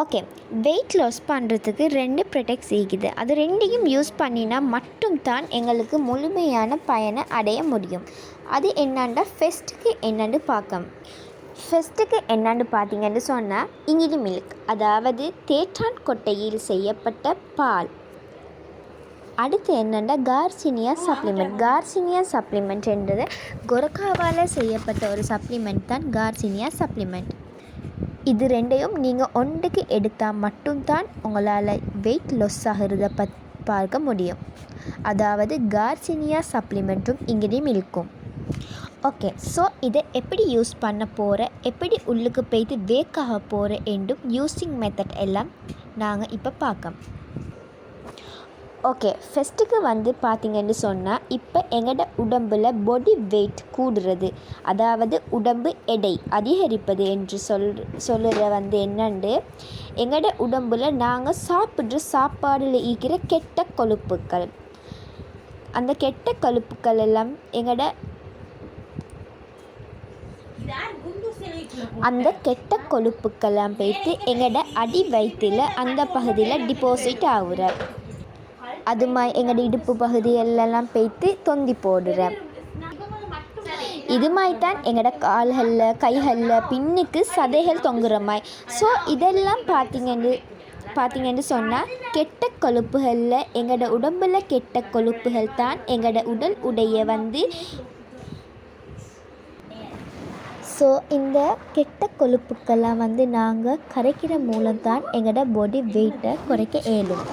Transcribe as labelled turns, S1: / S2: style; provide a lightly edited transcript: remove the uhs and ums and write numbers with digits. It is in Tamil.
S1: ஓகே, வெயிட் லாஸ் பண்ணுறதுக்கு 2 ப்ராடக்ட்ஸ் இருக்குது. அது 2யும் யூஸ் பண்ணினா மட்டும்தான் எங்களுக்கு முழுமையான பயனை அடைய முடியும். அது என்னென்னா ஃபஸ்ட்டுக்கு என்னென்னு பார்க்கலாம். ஃபஸ்ட்டுக்கு என்னென்னு பார்த்தீங்கன்னு சொன்னால் இங்கிலி மில்க், அதாவது தேற்றான் கொட்டையில் செய்யப்பட்ட பால். அடுத்து என்னென்னா கார்சினியா சப்ளிமெண்ட். கார்சினியா சப்ளிமெண்ட் என்றது கொரக்காவால் செய்யப்பட்ட ஒரு சப்ளிமெண்ட் தான் கார்சினியா சப்ளிமெண்ட். இது 2யும் நீங்கள் ஒன்றுக்கு எடுத்தால் மட்டும்தான் உங்களால் வெயிட் லாஸ் ஆகிறத பார்க்க முடியும். அதாவது கார்சினியா சப்ளிமெண்ட்டும் இங்கிலி மில்க்கும். ஓகே, ஸோ இதை எப்படி யூஸ் பண்ண போகிற, எப்படி உள்ளுக்கு போய்த்து வேக்காக போகிற என்றும் யூஸிங் மெத்தட் எல்லாம் நாங்கள் இப்போ பார்க்கலாம். ஓகே, ஃபஸ்ட்டுக்கு பார்த்திங்கன்னு சொன்னால் இப்போ எங்களோட உடம்பில் பாடி வெயிட் கூடுறது, அதாவது உடம்பு எடை அதிகரிப்பது என்று சொல்லுற என்னண்டு எங்களோட உடம்பில் நாங்கள் சாப்பிட்ற சாப்பாடில் இருக்கிற கெட்ட கொழுப்புக்கள். அந்த கெட்ட கொழுப்புக்கள் எல்லாம் அந்த கெட்ட கொழுப்புக்கெல்லாம் போய்த்து எங்களோட அடி வயிற்றில் அந்த பகுதியில் டிபாசிட் ஆகுற, அது எங்களோட இடுப்பு பகுதிகளெல்லாம் போய்த்து தொந்தி போடுறேன். இது மாதிரி தான் எங்களோட கால்களில் கைகளில் பின்னுக்கு சதைகள் தொங்குற மாதிரி. ஸோ இதெல்லாம் பார்த்தீங்கன்னு சொன்னால் கெட்ட கொழுப்புகளில் எங்களோட உடம்பில் கெட்ட கொழுப்புகள் தான் எங்களோட உடல் உடைய ஸோ இந்த கெட்ட கொழுப்புக்கெல்லாம் நாங்கள் கரைக்கிற மூலம் தான் எங்களோட பாடி வெயிட்டை குறைக்க இயலும்.